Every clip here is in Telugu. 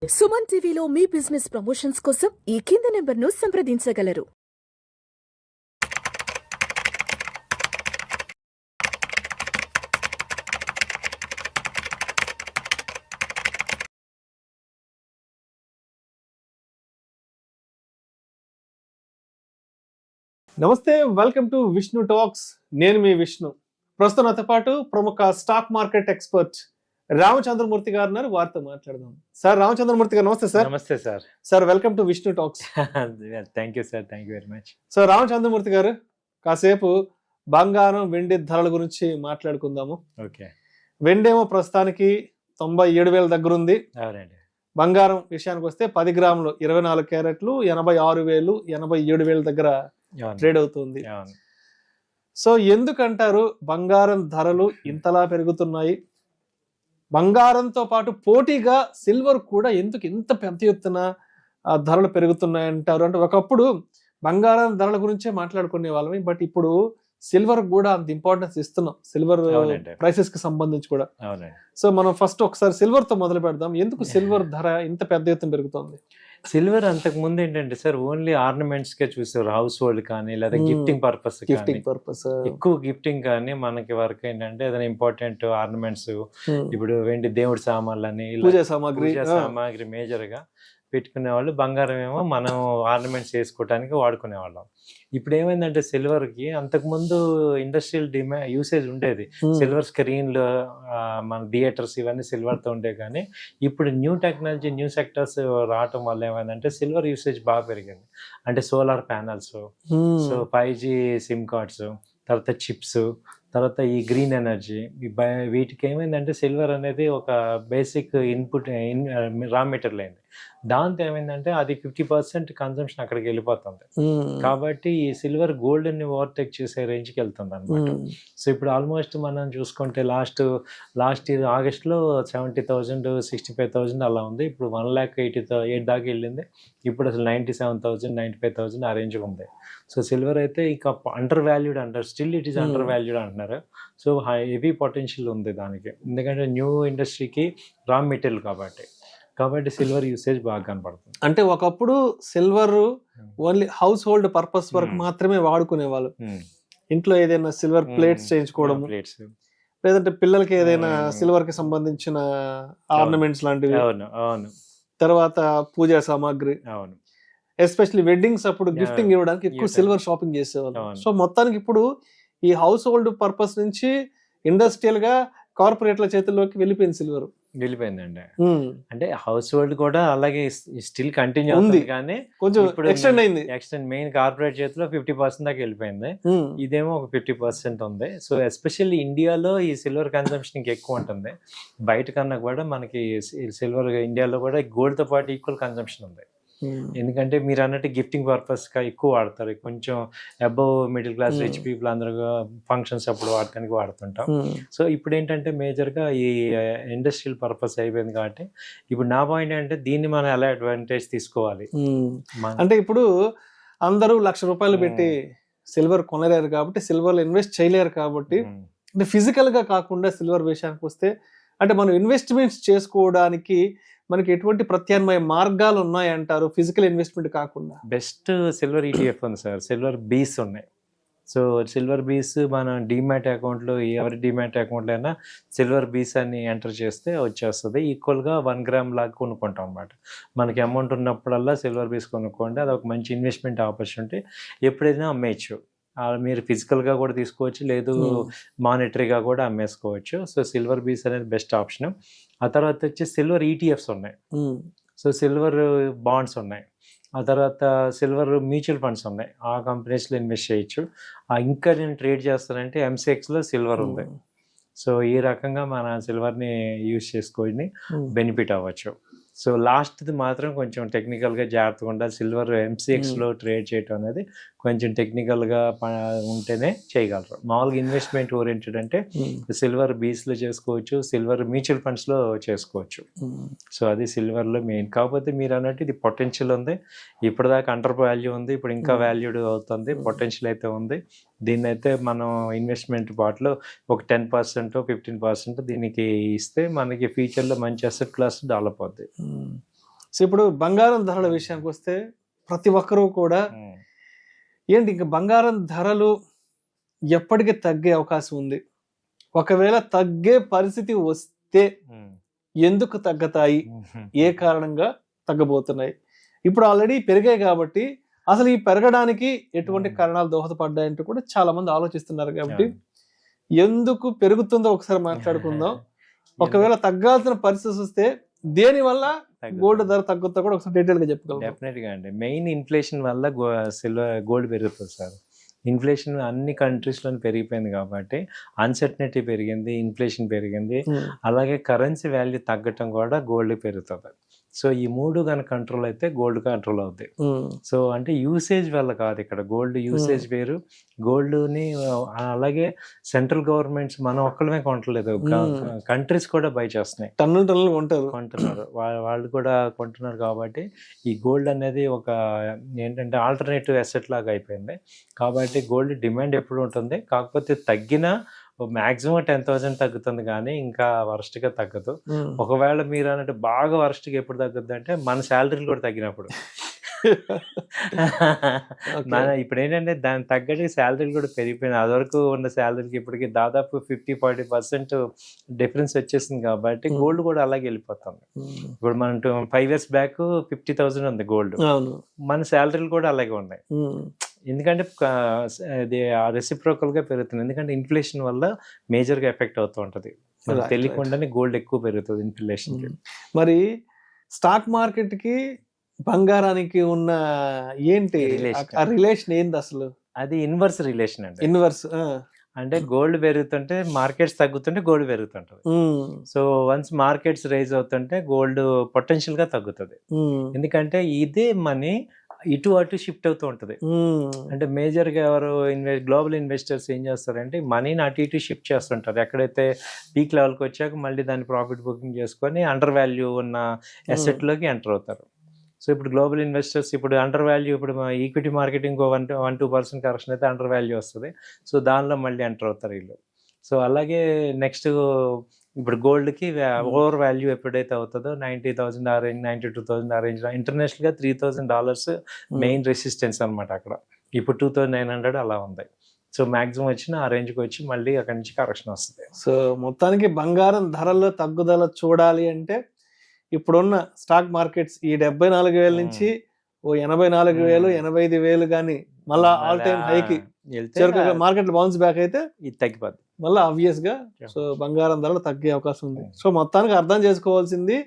సుమన్ టీవీలో మీ బిజినెస్ ప్రమోషన్స్ కోసం ఈ కింది నెంబర్ను సంప్రదించగలరు. నమస్తే, వెల్కమ్ టు విష్ణు టాక్స్. నేను మీ విష్ణు. ప్రస్తుతం నాతో పాటు ప్రముఖ స్టాక్ మార్కెట్ ఎక్స్పర్ట్ రామచంద్రమూర్తి గారు ఉన్నారు. వారితో మాట్లాడదాం. సార్ రామచంద్రమూర్తి గారు నమస్తే సార్. నమస్తే sir. Sir welcome to Vishnu talks. Thank you sir, thank you very much. So Ramachandramurthy గారు, కాసేపు బంగారం వెండి ధరల గురించి మాట్లాడుకుందాము. ఓకే. వెండి ఏమో ప్రస్తుతానికి 97,000 దగ్గర ఉంది. అవునండి. బంగారం విషయానికి వస్తే 10 గ్రాములు 24 క్యారెట్లు 86,000 87,000 దగ్గర ట్రేడ్ అవుతుంది. సో ఎందుకంటారు బంగారం ధరలు ఇంతలా పెరుగుతున్నాయి? బంగారంతో పాటు పోటీగా సిల్వర్ కూడా ఎందుకు ఇంత పెద్ద ఎత్తున ధరలు పెరుగుతున్నాయి అంటారు? అంటే ఒకప్పుడు బంగారం ధరల గురించే మాట్లాడుకునే వాళ్ళమే, బట్ ఇప్పుడు సిల్వర్ కూడా అంత ఇంపార్టెన్స్ ఇస్తున్నాం, సిల్వర్ ప్రైసెస్ కి సంబంధించి కూడా. సో మనం ఫస్ట్ ఒకసారి సిల్వర్ తో మొదలు పెడదాం. ఎందుకు సిల్వర్ ధర ఇంత పెద్ద ఎత్తున పెరుగుతుంది? సిల్వర్ అంతకు ముందు ఏంటంటే సార్ ఓన్లీ ఆర్నమెంట్స్ కే చూసారు, హౌస్ హోల్డ్ కానీ లేదా గిఫ్టింగ్ పర్పస్ ఎక్కువ గిఫ్టింగ్ కానీ మనకి వరకు ఏంటంటే ఏదైనా ఇంపార్టెంట్ ఆర్నమెంట్స్, ఇప్పుడు వెండి దేవుడి సామాన్లు అని పూజా సామాగ్రి మేజర్ గా పెట్టుకునే వాళ్ళు. బంగారం ఏమో మనం ఆర్నమెంట్స్ వేసుకోవడానికి వాడుకునే వాళ్ళం. ఇప్పుడు ఏమైందంటే సిల్వర్ కి అంతకుముందు ఇండస్ట్రియల్ యూసేజ్ ఉండేది. సిల్వర్ స్క్రీన్లు, మన థియేటర్స్ ఇవన్నీ సిల్వర్ తో ఉండే, కానీ ఇప్పుడు న్యూ టెక్నాలజీ న్యూ సెక్టర్స్ రావటం వల్ల ఏమైందంటే సిల్వర్ యూసేజ్ బాగా పెరిగింది. అంటే solar panels, so 5G SIM cards, తర్వాత చిప్స్, తర్వాత ఈ గ్రీన్ ఎనర్జీ, వీటికి ఏమైందంటే సిల్వర్ అనేది ఒక బేసిక్ ఇన్పుట్ రా మెటీరియల్ అయింది. దాంతో ఏమైందంటే అది 50% కన్సంప్షన్ అక్కడికి వెళ్ళిపోతుంది. కాబట్టి ఈ సిల్వర్ గోల్డ్ ని ఓవర్టేక్ చేసే రేంజ్కి వెళ్తుంది అనమాట. సో ఇప్పుడు ఆల్మోస్ట్ మనం చూసుకుంటే లాస్ట్ ఇయర్ ఆగస్ట్లో 70,000 65,000 అలా ఉంది. ఇప్పుడు 1,88,000 దాకా వెళ్ళింది. ఇప్పుడు అసలు 97,000 95,000 ఆ రేంజ్ ఉంది. సో సిల్వర్ అయితే ఇక అండర్ వాల్యూడ్ అంటారు, still it is under valued అంటున్నారు. సో హెవీ పొటెన్షియల్ ఉంది దానికి, ఎందుకంటే న్యూ ఇండస్ట్రీకి రా మెటీరియల్ కాబట్టి సిల్వర్ యూసేజ్ బాగా కనపడుతుంది. అంటే ఒకప్పుడు silver only house hold purpose వరకు మాత్రమే వాడుకునే వాళ్ళు. ఇంట్లో ఏదైనా సిల్వర్ ప్లేట్స్ చేయించుకోవడం, లేదంటే పిల్లలకి ఏదైనా సిల్వర్ కి సంబంధించిన ఆర్నమెంట్స్ లాంటివి, తర్వాత పూజా సామాగ్రి, ఎస్పెషల్లీ వెడ్డింగ్స్ అప్పుడు గిఫ్టింగ్ ఇవ్వడానికి ఎక్కువ సిల్వర్ షాపింగ్ చేసేవాళ్ళు. సో మొత్తానికి ఇప్పుడు ఈ హౌస్ హోల్డ్ పర్పస్ నుంచి ఇండస్ట్రియల్ గా కార్పొరేట్ల చేతుల్లోకి వెళ్ళిపోయిందండి. అంటే హౌస్ హోల్డ్ కూడా అలాగే స్టిల్ కంటిన్యూ ఉంది, కానీ కొంచెం ఇప్పుడు ఎక్స్టెండ్ మెయిన్ కార్పొరేట్ చేతిలో 50% దాకా వెళ్ళిపోయింది. ఇదేమో ఒక 50% ఉంది. సో ఎస్పెషల్లీ ఇండియాలో ఈ సిల్వర్ కన్సంప్షన్ ఇంకా ఎక్కువ ఉంటుంది. బయట కన్నా కూడా మనకి సిల్వర్ ఇండియాలో కూడా గోల్డ్ తో పాటు ఈక్వల్ కన్సంప్షన్ ఉంది. ఎందుకంటే మీరు అన్నట్టు గిఫ్టింగ్ పర్పస్ గా ఎక్కువ వాడతారు. కొంచెం above middle class rich people అందరూ ఫంక్షన్స్ అప్పుడు వాడటానికి వాడుతుంటాం. సో ఇప్పుడు ఏంటంటే మేజర్ గా ఈ ఇండస్ట్రియల్ పర్పస్ అయిపోయింది. కాబట్టి ఇప్పుడు నా పాయింట్ అంటే దీన్ని మనం ఎలా అడ్వాంటేజ్ తీసుకోవాలి అంటే, ఇప్పుడు అందరూ ₹1,00,000 పెట్టి సిల్వర్ కొనలేరు కాబట్టి, సిల్వర్ ఇన్వెస్ట్ చేయలేరు కాబట్టి, అంటే ఫిజికల్ గా కాకుండా సిల్వర్ విషయానికి వస్తే అంటే మనం ఇన్వెస్ట్మెంట్స్ చేసుకోవడానికి మనకి ఎటువంటి ప్రత్యామ్నాయ మార్గాలు ఉన్నాయంటారు ఫిజికల్ ఇన్వెస్ట్మెంట్ కాకుండా? బెస్ట్ సిల్వర్ ETF ఉంది సార్, సిల్వర్ బీస్ ఉన్నాయి. సో సిల్వర్ బీస్ మన డిమాట్ అకౌంట్లో, ఎవరి డిమాట్ అకౌంట్లో అయినా సిల్వర్ బీస్ అని ఎంటర్ చేస్తే వచ్చేస్తుంది. ఈక్వల్గా 1 గ్రామ్ లాగా కొనుక్కుంటాం అనమాట. మనకి అమౌంట్ ఉన్నప్పుడల్లా సిల్వర్ బీస్ కొనుక్కోండి. అది ఒక మంచి ఇన్వెస్ట్మెంట్ ఆపర్చునిటీ. ఎప్పుడైనా అమ్మేయచ్చు. మీరు ఫిజికల్గా కూడా తీసుకోవచ్చు, లేదు మానిటరీగా కూడా అమ్మేసుకోవచ్చు. సో సిల్వర్ బీస్ అనేది బెస్ట్ ఆప్షన్. ఆ తర్వాత వచ్చి సిల్వర్ ETFs ఉన్నాయి. సో సిల్వర్ బాండ్స్ ఉన్నాయి. ఆ తర్వాత సిల్వర్ మ్యూచువల్ ఫండ్స్ ఉన్నాయి. ఆ కంపెనీస్లో ఇన్వెస్ట్ చేయొచ్చు. ఇంకా నేను ట్రేడ్ చేస్తానంటే MCXలో సిల్వర్ ఉంది. సో ఈ రకంగా మన సిల్వర్ని యూజ్ చేసుకొని బెనిఫిట్ అవ్వచ్చు. సో లాస్ట్ది మాత్రం కొంచెం టెక్నికల్గా జాగ్రత్తగా ఉండాలి. సిల్వర్ MCXలో ట్రేడ్ చేయటం అనేది కొంచెం టెక్నికల్గా ఉంటేనే చేయగలరు. మామూలుగా ఇన్వెస్ట్మెంట్ ఓరియంటెడ్ అంటే సిల్వర్ బీస్లో చేసుకోవచ్చు, సిల్వర్ మ్యూచువల్ ఫండ్స్లో చేసుకోవచ్చు. సో అది సిల్వర్లో మెయిన్. కాకపోతే మీరు అన్నట్టు ఇది పొటెన్షియల్ ఉంది. ఇప్పటిదాకా అండర్ వాల్యూ ఉంది, ఇప్పుడు ఇంకా వాల్యూడ్ అవుతుంది. పొటెన్షియల్ అయితే ఉంది. దీన్ని అయితే మనం ఇన్వెస్ట్మెంట్ పార్ట్లో ఒక 10% 15% దీనికి ఇస్తే మనకి ఫ్యూచర్లో మంచి అసెట్ క్లాస్ డెవలప్ అవుతుంది. సో ఇప్పుడు బంగారం ధరల విషయానికి వస్తే ప్రతి ఒక్కరూ కూడా ఏంటి ఇంకా బంగారం ధరలు ఎప్పటికీ తగ్గే అవకాశం ఉంది, ఒకవేళ తగ్గే పరిస్థితి వస్తే ఎందుకు తగ్గుతాయి, ఏ కారణంగా తగ్గబోతున్నాయి? ఇప్పుడు ఆల్రెడీ పెరిగాయి కాబట్టి అసలు ఈ పెరగడానికి ఎటువంటి కారణాలు దోహదపడ్డాయంటూ కూడా చాలా మంది ఆలోచిస్తున్నారు. కాబట్టి ఎందుకు పెరుగుతుందో ఒకసారి మాట్లాడుకుందాం. ఒకవేళ తగ్గాల్సిన పరిస్థితి వస్తే దేని వల్ల గోల్డ్ ధర తగ్గుతా కూడా ఒకసారి డీటెయిల్ గా చెప్పగలరు? డెఫినెట్ గా అండి. మెయిన్ ఇన్ఫ్లేషన్ వల్ల గోల్డ్ పెరుగుతుంది సార్. ఇన్ఫ్లేషన్ అన్ని కంట్రీస్ లో పెరిగిపోయింది కాబట్టి అన్సర్టనిటీ పెరిగింది, ఇన్ఫ్లేషన్ పెరిగింది, అలాగే కరెన్సీ వాల్యూ తగ్గటం కూడా గోల్డ్ పెరుగుతుంది. సో ఈ మూడు కనుక కంట్రోల్ అయితే గోల్డ్ కంట్రోల్ అవుతాయి. సో అంటే యూసేజ్ వల్ల కాదు, ఇక్కడ గోల్డ్ యూసేజ్ వేరు. గోల్డ్ని అలాగే సెంట్రల్ గవర్నమెంట్స్ మనం ఒక్కడమే కొంటలేదు, కంట్రీస్ కూడా బై చేస్తున్నాయి, టన్నులు కొంటున్నారు, వాళ్ళు కూడా కొంటున్నారు. కాబట్టి ఈ గోల్డ్ అనేది ఒక ఏంటంటే ఆల్టర్నేటివ్ అసెట్ లాగా అయిపోయింది. కాబట్టి గోల్డ్ డిమాండ్ ఎప్పుడు ఉంటుంది, కాకపోతే తగ్గిన మాక్సిమం 10,000 తగ్గుతుంది కానీ ఇంకా వరస్ట్గా తగ్గదు. ఒకవేళ మీరు అన్నట్టు బాగా వరస్ట్గా ఎప్పుడు తగ్గుద్ది అంటే మన శాలరీలు కూడా తగ్గినప్పుడు. మన ఇప్పుడు ఏంటంటే దాని తగ్గట్టు శాలరీలు కూడా పెరిగిపోయినాయి. అదివరకు ఉన్న శాలరీకి ఇప్పటికి దాదాపు 50-40% డిఫరెన్స్ వచ్చేసింది. కాబట్టి గోల్డ్ కూడా అలాగే వెళ్ళిపోతుంది. ఇప్పుడు మనం 5 years బ్యాక్ 50,000 ఉంది గోల్డ్, మన శాలరీలు కూడా అలాగే ఉన్నాయి. ఎందుకంటే అది రెసిప్రోకల్ గా పెరుగుతుంది, ఎందుకంటే ఇన్ఫ్లేషన్ వల్ల మేజర్ గా ఎఫెక్ట్ అవుతూ ఉంటది. తెలియకుండానే గోల్డ్ ఎక్కువ పెరుగుతుంది ఇన్ఫ్లేషన్ కి. మరి స్టాక్ మార్కెట్ కి బంగారానికి ఉన్న ఏంటి రిలేషన్ ఏంది అసలు? అది ఇన్వర్స్ రిలేషన్ అండి. ఇన్వర్స్ అంటే గోల్డ్ పెరుగుతుంటే మార్కెట్స్ తగ్గుతుంటే గోల్డ్ పెరుగుతుంటది. సో వన్స్ మార్కెట్స్ రైజ్ అవుతుంటే గోల్డ్ పొటెన్షియల్ గా తగ్గుతుంది. ఎందుకంటే ఇదే మనీ ఇటు అటు షిఫ్ట్ అవుతూ ఉంటుంది. అంటే మేజర్ గా ఎవరు గ్లోబల్ ఇన్వెస్టర్స్ ఏం చేస్తారంటే మనీని అటు ఇటు షిఫ్ట్ చేస్తుంటారు. ఎక్కడైతే పీక్ లెవెల్కి వచ్చాక మళ్ళీ దాన్ని ప్రాఫిట్ బుకింగ్ చేసుకొని అండర్ వాల్యూ ఉన్న అసెట్ లోకి ఎంటర్ అవుతారు. సో ఇప్పుడు గ్లోబల్ ఇన్వెస్టర్స్ ఇప్పుడు అండర్ వాల్యూ, ఇప్పుడు ఈక్విటీ మార్కెటింగ్ 1-2% కరెక్షన్ అయితే అండర్ వాల్యూ వస్తుంది. సో దానిలో మళ్ళీ ఎంటర్ అవుతారు వీళ్ళు. సో అలాగే నెక్స్ట్ ఇప్పుడు గోల్డ్కి ఓవర్ వాల్యూ ఎప్పుడైతే అవుతుందో 90,000 ఆ రేంజ్, 92,000 ఆ రేంజ్, ఇంటర్నేషనల్గా $3,000 మెయిన్ రెసిస్టెన్స్ అనమాట. అక్కడ ఇప్పుడు 2,900 అలా ఉంది. సో మాక్సిమం వచ్చిన ఆ రేంజ్కి వచ్చి మళ్ళీ అక్కడి నుంచి కరెక్షన్ వస్తుంది. సో మొత్తానికి బంగారం ధరల్లో తగ్గుదల చూడాలి అంటే ఇప్పుడున్న స్టాక్ మార్కెట్స్ ఈ 74,000 నుంచి 84,000, 85,000 కానీ మళ్ళీ ఆల్ టైమ్ హైకి మార్కెట్ బౌన్స్ బ్యాక్ అయితే ఇది తగ్గిపోద్ది మళ్ళీ ఆబ్వియస్ గా. సో బంగారం ధరలు తగ్గే అవకాశం ఉంది. సో మొత్తానికి అర్థం చేసుకోవాల్సింది,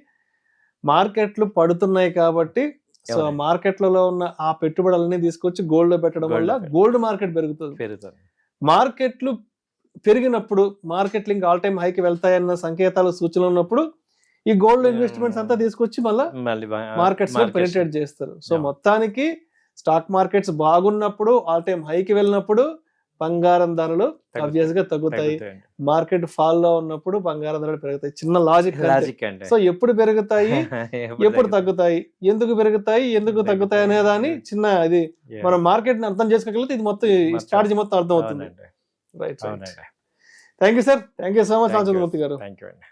మార్కెట్లు పడుతున్నాయి కాబట్టి సో మార్కెట్లలో ఉన్న ఆ పెట్టుబడులన్నీ తీసుకొచ్చి గోల్డ్ లో పెట్టడం వల్ల గోల్డ్ మార్కెట్ పెరుగుతుంది. మార్కెట్లు పెరిగినప్పుడు మార్కెట్లు ఇంకా ఆల్ టైమ్ హైకి వెళ్తాయన్న సంకేతాలు, సూచనలు ఉన్నప్పుడు ఈ గోల్డ్ ఇన్వెస్ట్మెంట్స్ అంతా తీసుకొచ్చి మళ్ళీ మార్కెట్స్ లో పెనిట్రేట్ చేస్తారు. సో మొత్తానికి స్టాక్ మార్కెట్స్ బాగున్నప్పుడు, ఆల్ టైమ్ హైకి వెళ్ళినప్పుడు బంగారం ధరలు ఆబ్వియస్ గా తగ్గుతాయి. మార్కెట్ ఫాల్ లో ఉన్నప్పుడు బంగారం ధరలు పెరుగుతాయి. చిన్న లాజిక్. సో ఎప్పుడు పెరుగుతాయి, ఎప్పుడు తగ్గుతాయి, ఎందుకు పెరుగుతాయి, ఎందుకు తగ్గుతాయి అనే దాన్ని చిన్న ఇది మనం మార్కెట్ ని అర్థం చేసుకోగలిగితే ఇది మొత్తం స్ట్రాటజీ మొత్తం అర్థం అవుతుంది. Right. Thank you sir, thank you so much Ramachandramurthy garu. Thank you అండి.